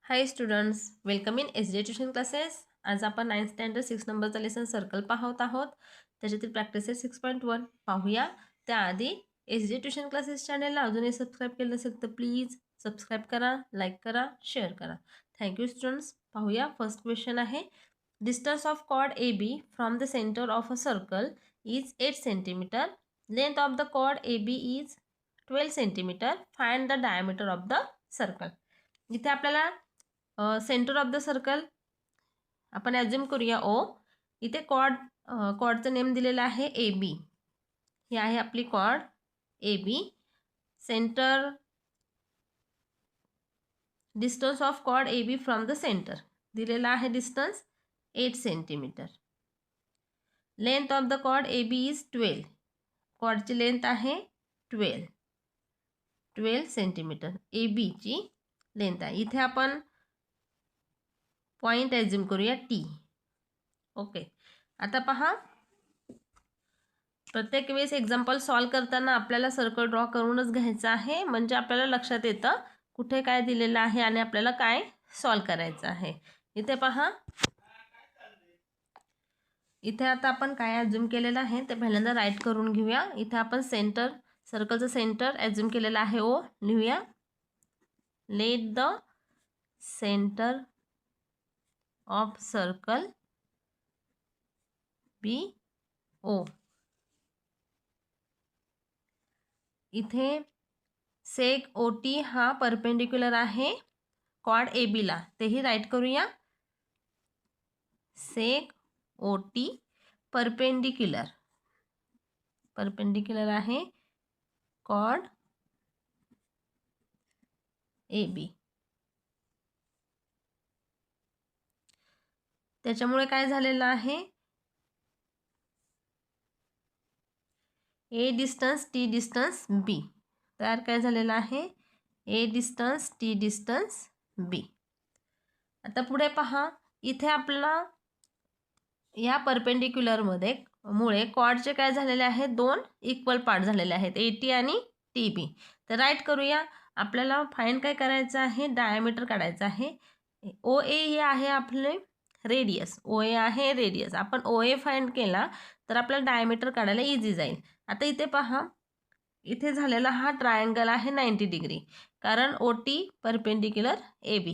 High students, welcome in SJ tuition classes. आज आपण 9th standard 6 नंबरचा लेसन सर्कल पाहत आहोत. त्याच्यातील प्रॅक्टिस आहे 6.1 पाहूया. त्याआधी SJ ट्युशन क्लासेस चॅनलला अजूनही सबस्क्राईब केलं नसेल तर प्लीज सबस्क्राईब करा, लाईक करा, शेअर करा. Thank you students. पाहूया. फर्स्ट क्वेश्चन आहे, distance of chord AB from the centre of a circle is 8 centimetre. Length of the chord AB is 12 centimetre. Find the diameter of the circle. इथे आपल्याला centre of the circle आपण assume करूया O. इथे कॉर्डचं name दिलेलं आहे AB. ही आहे आपली chord AB. Centre distance of chord AB from the centre दिलेला आहे distance 8 centimetre. Length of the chord AB is 12. कॉर्डची लेंथ आहे 12 सेंटीमीटर. AB ची लेंथ आहे. इथे आपण पॉइंट ॲज्युम करूया T. ओके. आता पहा, प्रत्येक वेळेस एक्झाम्पल सॉल्व करताना आपल्याला सर्कल ड्रॉ करूनच घ्यायचं आहे, म्हणजे आपल्याला लक्षात येतं कुठे काय दिलेलं आहे आणि आपल्याला काय सॉल्व करायचं आहे. इथे पहा, इथे आता आपण काय ॲज्युम केलेलं आहे ते पहिल्यांदा राईट करून घेऊया. इथे आपण सर्कलचं सेंटर ॲज्युम केलेलं आहे O. लिहूया. Let the centre of circle be O. इथे सेक OT हा परपेंडिक्युलर आहे कॉर्ड AB ला, तेही राईट करूया. सेक OT परपेंडिक्युलर आहे कॉर्ड AB. त्याच्यामुळे काय झालेलं आहे, A distance T distance B तयार काय झालेलं आहे, A distance T distance B. आता पुढे पहा, इथे आपल्याला या परपेंडिक्युलरमध्ये मुळे कॉर्डचे काय झालेले आहे, दोन इक्वल पार्ट झालेले आहेत, AT आणि TB. तर राईट करूया. आपल्याला फाइंड काय करायचं आहे, डायमीटर काढायचं आहे. OA हे आहे आपले रेडियस. OA आहे रेडियस. आपण OA फाइंड केला तर आपल्याला डायमीटर काढायला इझी जाईल. आता इथे पहा, इथे झालेला हा ट्रायंगल आहे 90 डिग्री, कारण OT परपेंडिक्युलर AB.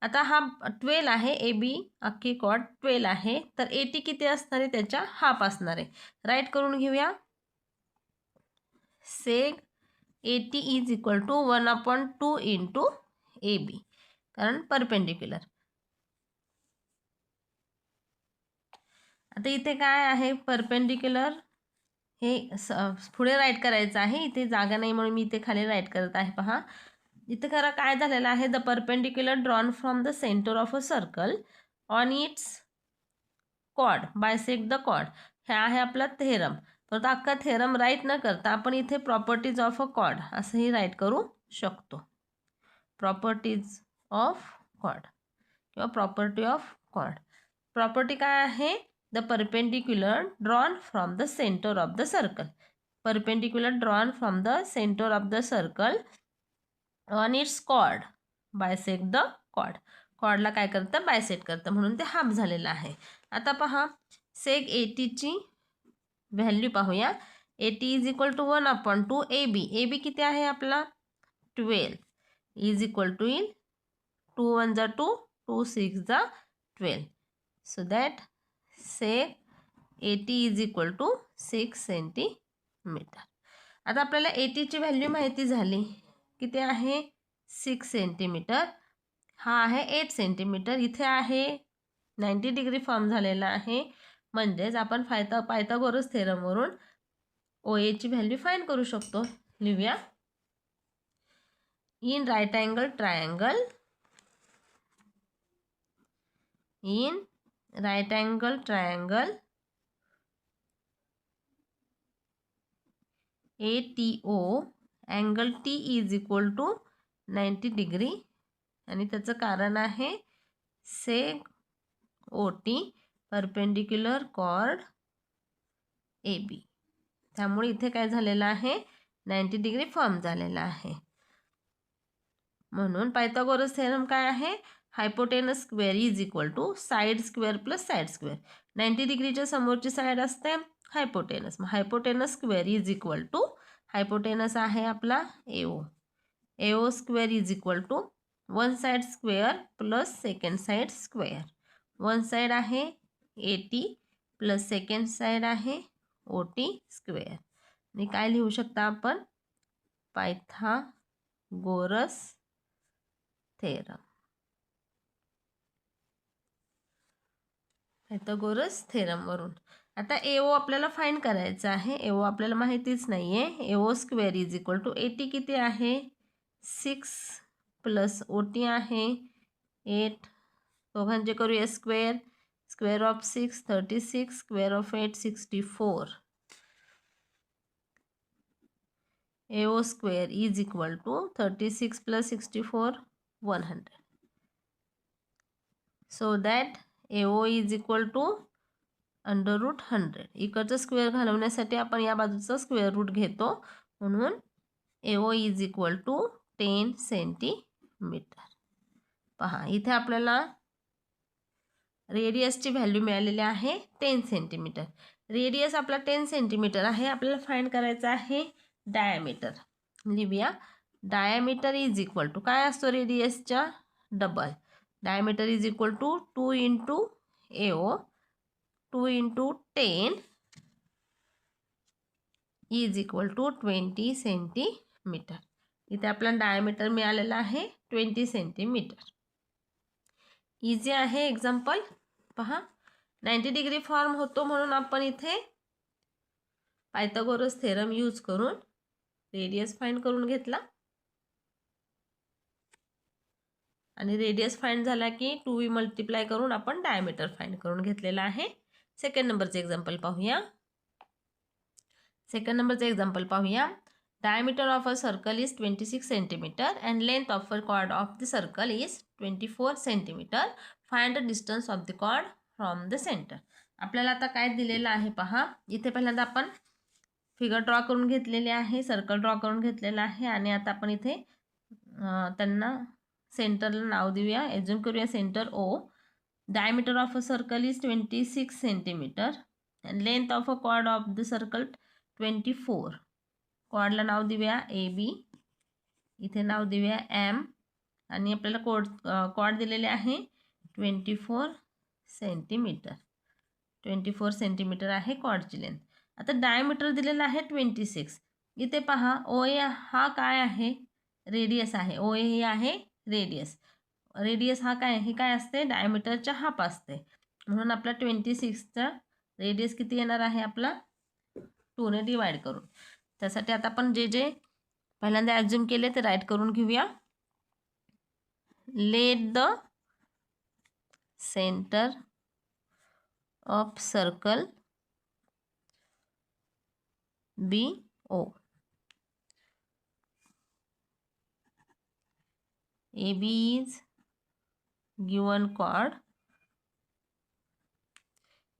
आता हा 12 आहे, AB अख्खी कॉर्ड 12 आहे, तर AT किती असणार आहे, त्याच्या हाफ असणार आहे. राईट करून घेऊया. Seg AT is equal to 1/2 into AB, कारण परपेंडिक्युलर. आता इथे काय आहे, परपेंडिक्युलर हे पुढे राईट करायचं आहे. इथे जागा नाही म्हणून मी इथे खाली राईट करत आहे. पहा, इथे खरं काय झालेलं आहे, the perpendicular drawn from the centre of a circle on its chord bisect the chord. हे आहे आपला थेरम. तर अख्खा थेरम राईट न करता आपण इथे प्रॉपर्टीज ऑफ अ कॉर्ड असंही राईट करू शकतो. प्रॉपर्टीज ऑफ कॉर्ड किंवा प्रॉपर्टी ऑफ कॉर्ड. प्रॉपर्टी काय आहे, the perpendicular drawn from the centre of the circle. Perpendicular drawn from the centre of the circle on its chord bisect the chord. कॉर्डला काय करतं, bisect करतं, म्हणून ते half झालेलं आहे. आता पहा, सेक AT ची व्हॅल्यू पाहूया. AT is equal to 1/2 AB. AB किती आहे आपला 12 इज इक्वल टू 2 1 जा 2, 2 6 जा 12. So that seg AT is equal to 6 centimetre. आता आपल्याला AT ची व्हॅल्यू माहिती झाली, किती आहे 6 सेंटीमीटर. हा आहे 8 सेंटीमीटर. इथे आहे 90 डिग्री फॉर्म झालेला आहे, म्हणजेच आपण पायथागोरस थेरमवरून OA ची व्हॅल्यू फाइंड करू शकतो. लिहूया. In right angle triangle ATO angle T is equal to 90 degree, आणि त्याचं कारण आहे seg OT perpendicular chord AB. त्यामुळे इथे काय झालेलं आहे, 90 डिग्री फॉर्म झालेला आहे. म्हणून पायथागोरस थेरम काय आहे, hypotenuse square is equal to side square plus side square. 90 डिग्रीच्या समोरची साईड असते हायपोटेनस. मग hypotenuse square is equal to, hypotenuse आहे आपला AO, AO square is equal to one side square plus second side square. One side आहे 80 plus second side आहे OT square. आणि काय लिहू शकता आपण, पायथागोरस थेरम. पायथागोरस थेरम वरून आता एओ आपल्याला फाइंड करायचा आहे. एओ आपल्याला माहितीच नाही आहे. AO square is equal to 80 किती आहे 6 प्लस OT आहे 8. दोघांचे करूया square. Square of 6 36, square of 8 64. AO square is equal to 36 plus 64 100. So that AO is equal to √100. इकडचं स्क्वेअर घालवण्यासाठी आपण या बाजूचा स्क्वेअर रूट घेतो, म्हणून AO is equal to 10 centimetre. पहा इथे आपल्याला रेडियसची व्हॅल्यू मिळालेली आहे 10 सेंटीमीटर. रेडियस आपला 10 सेंटीमीटर आहे. आपल्याला फाइंड करायचं आहे डायमीटर. लिहूया, डायमीटर इज इक्वल टू काय असतो रेडियसच्या double. Diameter is equal to 2 into AO, 2 into 10 is equal to 20 centimetre. इथे आपला डायमीटर मिळालेला आहे 20 सेंटीमीटर. इझी आहे एक्झाम्पल. पहा 90 डिग्री फॉर्म होतो म्हणून आपण इथे पायथागोरस थेरम यूज करून रेडियस फाइंड करून घेतला. आणि रेडियस फाइंड झाला की 2 मल्टिप्लाय करून आपण डायमीटर फाइंड करून घेतलेला आहे. सेकंड नंबरचे एक्झाम्पल पाहूया. सेकंड नंबरचे एक्झाम्पल पाहूया. Diameter of a circle is 26 centimeter and length of a chord of the circle is 24 centimeter. Find the distance of the chord from the center. आपल्याला आता काय दिलेलं आहे पहा. इथे पहिल्यांदा आपण फिगर ड्रॉ करून घेतलेली आहे, सर्कल ड्रॉ करून घेतलेला आहे. आणि आता आपण इथे त्यांना सेंटरला नाव देऊया. एज्युम करूया centre O. Diameter of a circle is 26 centimeter and length of a chord of the circle 24. कॉर्डला नाव देऊया AB, इथे नाव देऊया M. आणि आपल्याला कॉर्ड दिलेले आहे 24 सेंटीमीटर. 24 सेंटीमीटर आहे कॉर्डची लेंथ. आता डायमीटर दिलेला आहे 26. इथे पहा OA हा काय आहे, रेडियस आहे. OA ही आहे रेडियस. रेडियस हा काय, हे काय असते, डायमीटरच्या हाफ असते. म्हणून आपला 26चा रेडियस किती येणार आहे आपला 2 ने डिवाइड करून. त्यासाठी आता आपण जे जे पहिल्यांदा ॲज्युम केले ते राईट करून घेऊया. Let the centre of circle be O. AB is given chord.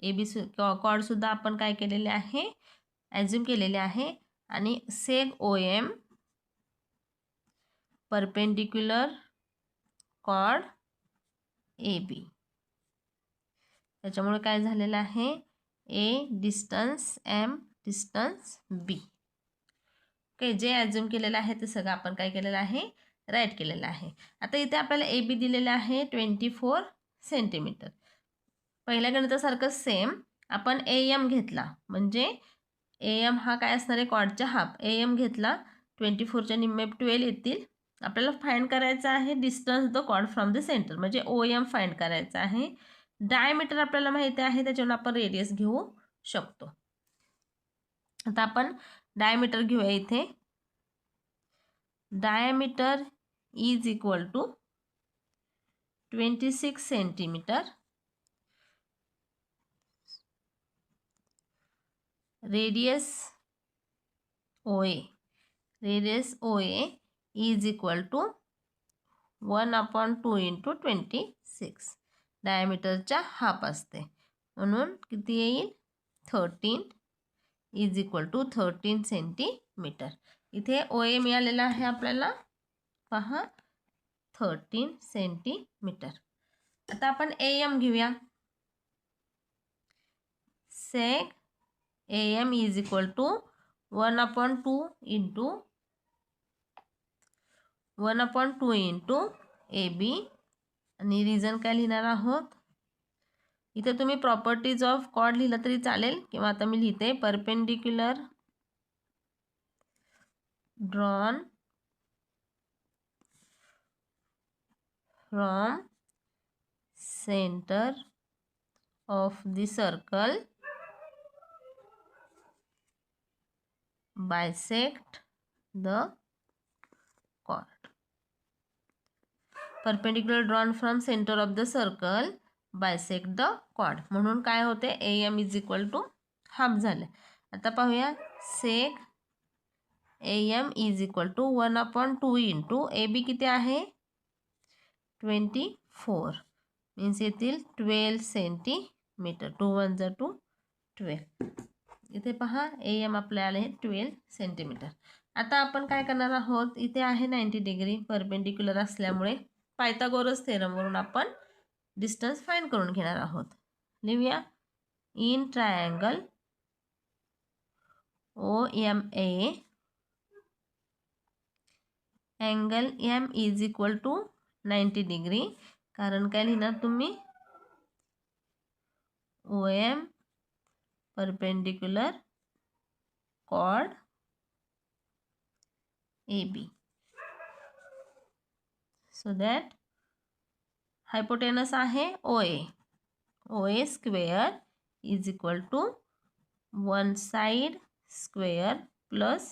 AB chord सुद्धा आपण काय केलेले आहे, ॲज्युम केलेले आहे. आणि seg OM perpendicular chord AB. त्याच्यामुळे काय झालेलं आहे, A distance M distance B. Okay, जे ॲज्युम केलेलं आहे ते सगळं आपण काय केलेलं आहे, राईट केलेलं आहे. आता इथे आपल्याला AB दिलेलं आहे 24 सेंटीमीटर. पहिल्या गणितासारखं सेम आपण AM घेतला, म्हणजे AM हा काय असणार आहे, कॉर्डच्या हाफ. AM घेतला, 24च्या निम्मे 12 येतील. आपल्याला फाइंड करायचं आहे distance the chord from the centre, म्हणजे OM फाइंड करायचं आहे. डायमीटर आपल्याला माहिती आहे, त्याच्यावर आपण रेडियस घेऊ शकतो. आता आपण डायमीटर घेऊया. इथे diameter is equal to 26 centimetre. Radius OA, radius OA is equal to 1/2 into 26. डायमीटरच्या हाफ असते, म्हणून किती येईल 13 इज इक्वल टू 13 सेंटीमीटर. इथे OA मिळालेला आहे आपल्याला, पहा 13 सेंटीमीटर. आता आपण AM घेऊया. Seg AM is equal to 1/2 into 1/2 into AB आणि रिझन काय लिहिणार आहोत. इथे तुम्ही प्रॉपर्टीज ऑफ कॉर्ड लिहिलं तरी चालेल किंवा आता मी लिहिते perpendicular drawn from centre of the circle bisect the chord. Perpendicular drawn from center of the circle bisect the chord. म्हणून काय होते AM is equal to half झाले. आता पाहूया seg AM is equal to 1/2 into AB किती आहे 24 means येतील 12 centimetre. 2 1 जा 2 12. इथे पहा AM आपल्याला आहे 12 सेंटीमीटर. आता आपण काय करणार आहोत इथे आहे 90 डिग्री परपेंडिक्युलर असल्यामुळे पायथागोरस थेरमवरून आपण डिस्टन्स फाइंड करून घेणार आहोत. लिहूया in triangle OMA angle M is equal to 90 degree. कारण काय लिहिणार तुम्ही OM perpendicular chord AB so that hypotenuse आहे OA square is equal to one side square plus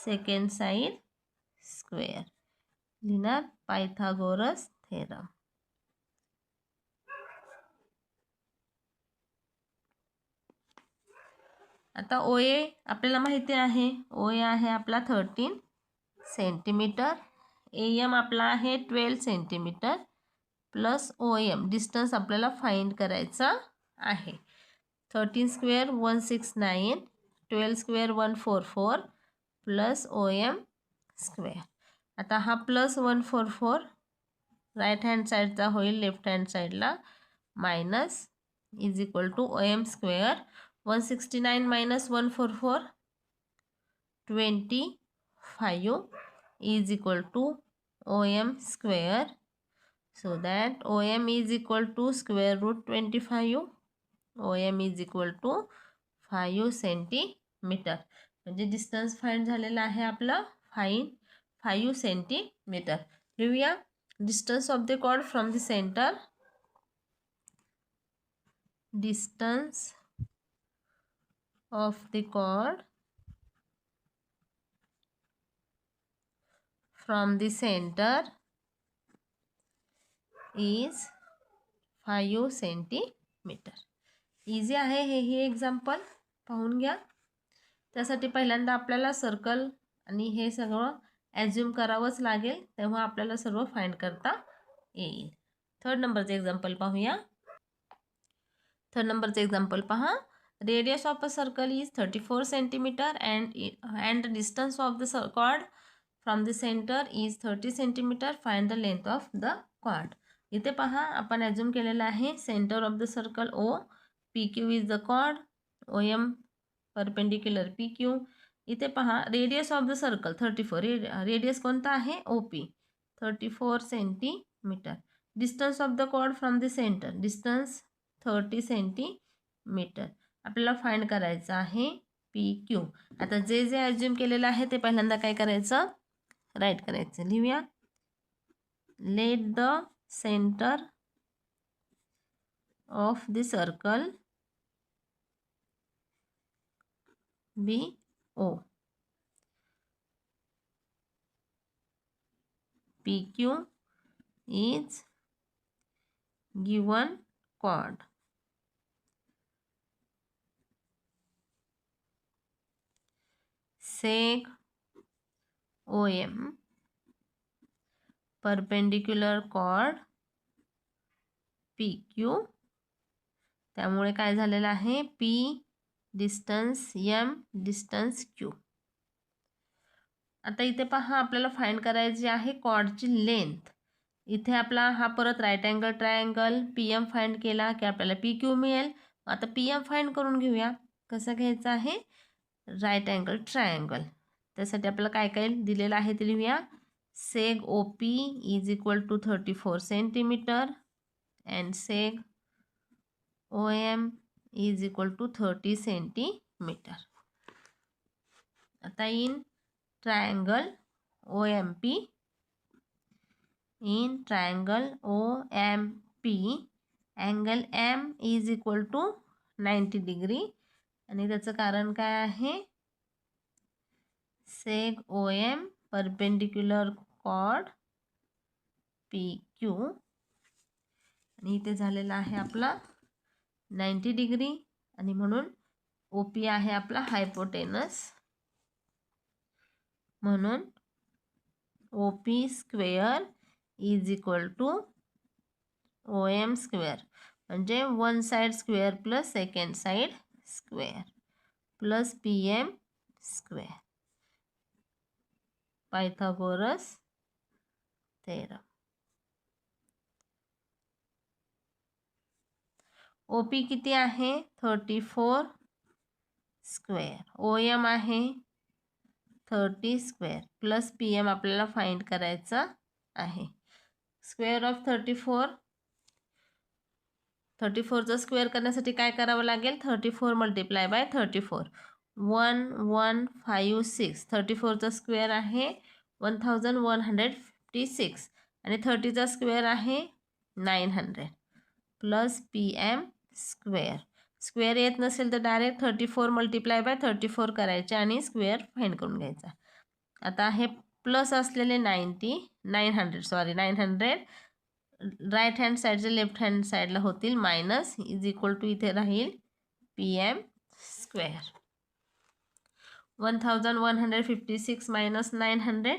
second side square. लिहिणार पायथागोरस थेरम. आता OA आपल्याला माहिती आहे OA आहे आपला 13 सेंटीमीटर. AM आपला आहे 12 सेंटीमीटर प्लस OM डिस्टन्स आपल्याला फाइंड करायचा आहे. 13 square 169 12 square 144 plus OM square. आता हा प्लस 144 राईट हँड साईडचा होईल लेफ्ट हँड साईडला minus is equal to OM square 169 minus 144 25 is equal to OM square. So that OM is equal to square root 25. OM is equal to 5 centimetre. म्हणजे distance find झालेला आहे आपला 5 centimetre. लिहूया distance of the chord from the centre. Distance of the chord from the center is 5 centimetre. Easy आहे हे example पाहून घ्या. त्यासाठी पहिल्यांदा आपल्याला सर्कल आणि हे सगळं ॲज्युम करावंच लागेल तेव्हा आपल्याला सर्व फाइंड करता येईल. थर्ड नंबरचे एक्झाम्पल पाहूया. थर्ड नंबरचे एक्झाम्पल पहा. Radius of a circle is 34 centimeter and the distance of the chord from the center is 30 centimeter. Find the length of the chord. इथे पहा आपण ॲज्युम केलेलं आहे centre of the circle O. PQ is the chord. OM perpendicular PQ. इथे पहा radius of the circle 34. Radius कोणता आहे OP 34 centimetre. Distance of the chord from the centre distance 30 centimetre. आपल्याला फाइंड करायचं आहे PQ. आता जे जे ॲज्युम केलेलं आहे ते पहिल्यांदा काय करायचं राईट करायचं. लिहूया let the centre of the circle be O. PQ is given chord. Sec OM perpendicular chord PQ. त्यामुळे काय झालेलं आहे P distance M distance Q. आता इथे पहा आपल्याला फाइंड करायची आहे कॉर्डची लेंथ. इथे आपला हा परत right angle triangle P M find केला की आपल्याला पी क्यू मिळेल. आता पी एम फाइंड करून घेऊया. कसं घ्यायचं आहे? Right angle triangle. त्यासाठी आपल्याला काय काय दिलेलं आहे ते लिहूया. Seg O P is equal to 34 centimetre and seg O M is equal to 30 centimetre. आता in triangle OMP, in triangle OMP angle M is equal to 90 degree आणि त्याचं कारण काय आहे? sec OM perpendicular chord PQ आणि इथे झालेला आहे आपला 90 डिग्री आणि म्हणून OP आहे आपला हायपोटेनस. म्हणून OP square is equal to OM square म्हणजे one side square plus second side square plus PM square. Pythagoras theorem. OP किती आहे? 34 स्क्वेअर. OM आहे 30 स्क्वेअर प्लस PM आपल्याला फाइंड करायचा आहे. स्क्वेअर ऑफ 34चा स्क्वेअर करण्यासाठी काय करावं लागेल? 34 मल्टिप्लाय बाय 34 1156. 34चा स्क्वेअर आहे 1156 आणि 30चा स्क्वेअर आहे 900 प्लस PM स्क्वेअर. स्क्वेअर येत नसेल तर डायरेक्ट 34 मल्टिप्लाय बाय 34 करायचे आणि स्क्वेअर फाइंड करून घ्यायचा. आता हे प्लस असलेले 900 राईट हँड साईडचे लेफ्ट हँड साईडला होतील मायनस इज इक्वल टू इथे राहील PM square. 1156 minus 900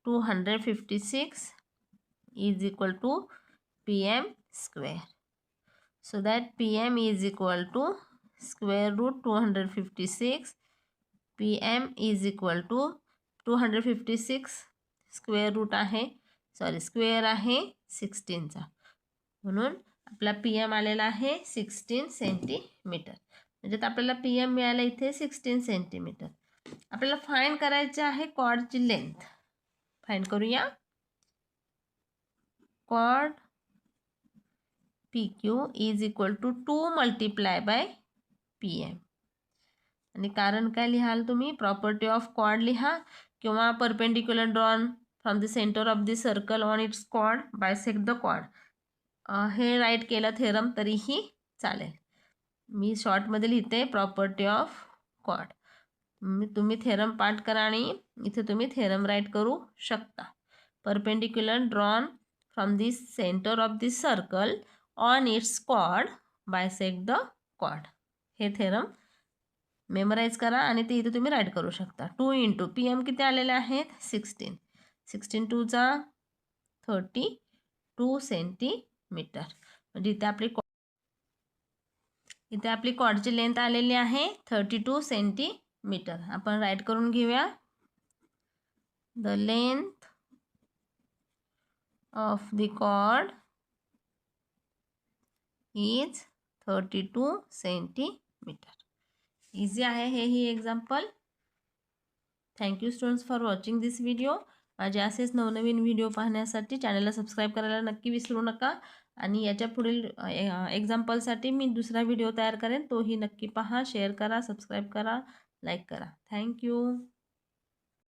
256 is equal to PM square. So that PM is equal to square root 256. PM is equal to 256 square root आहे square आहे 16चा. म्हणून आपला PM आलेला आहे 16 सेंटीमीटर. म्हणजे आपल्याला PM मिळालं इथे 16 सेंटीमीटर. आपल्याला फाइंड करायचे आहे कॉर्डची लेंथ. फाइंड करूया. Chord PQ is equal to 2 multiply by PM. आणि कारण काय लिहाल तुम्ही? प्रॉपर्टी ऑफ कॉर्ड लिहा किंवा perpendicular drawn from the centre of the circle on its chord bisect the chord. हे राईट केलं थेरम तरीही चालेल. मी शॉर्टमध्ये लिहिते प्रॉपर्टी ऑफ कॉर्ड. तुम्ही थेरम पाठ करा आणि इथे तुम्ही थेरम राईट करू शकता. Perpendicular drawn from the centre of the circle on its chord bisect the chord. हे थेरम मेमराईज करा आणि ते इथे तुम्ही राईट करू शकता. 2 इंटू PM किती आलेले आहेत? 16. 16 2 32 सेंटीमीटर. म्हणजे इथे आपली कॉर्डची लेंथ आलेली आहे 32 सेंटीमीटर. आपण राईट करून घेऊया. The length of the chord is 32 centimetre. Easy आहे ही example. Thank you students for watching this video. माझे असेच नवनवीन व्हिडिओ पाहण्यासाठी चॅनलला सबस्क्राईब करायला नक्की विसरू नका. आणि याच्या पुढील एक्झाम्पलसाठी मी दुसरा व्हिडिओ तयार करेन. तोही नक्की पहा, शेअर करा, सबस्क्राईब करा, लाईक करा. थँक्यू.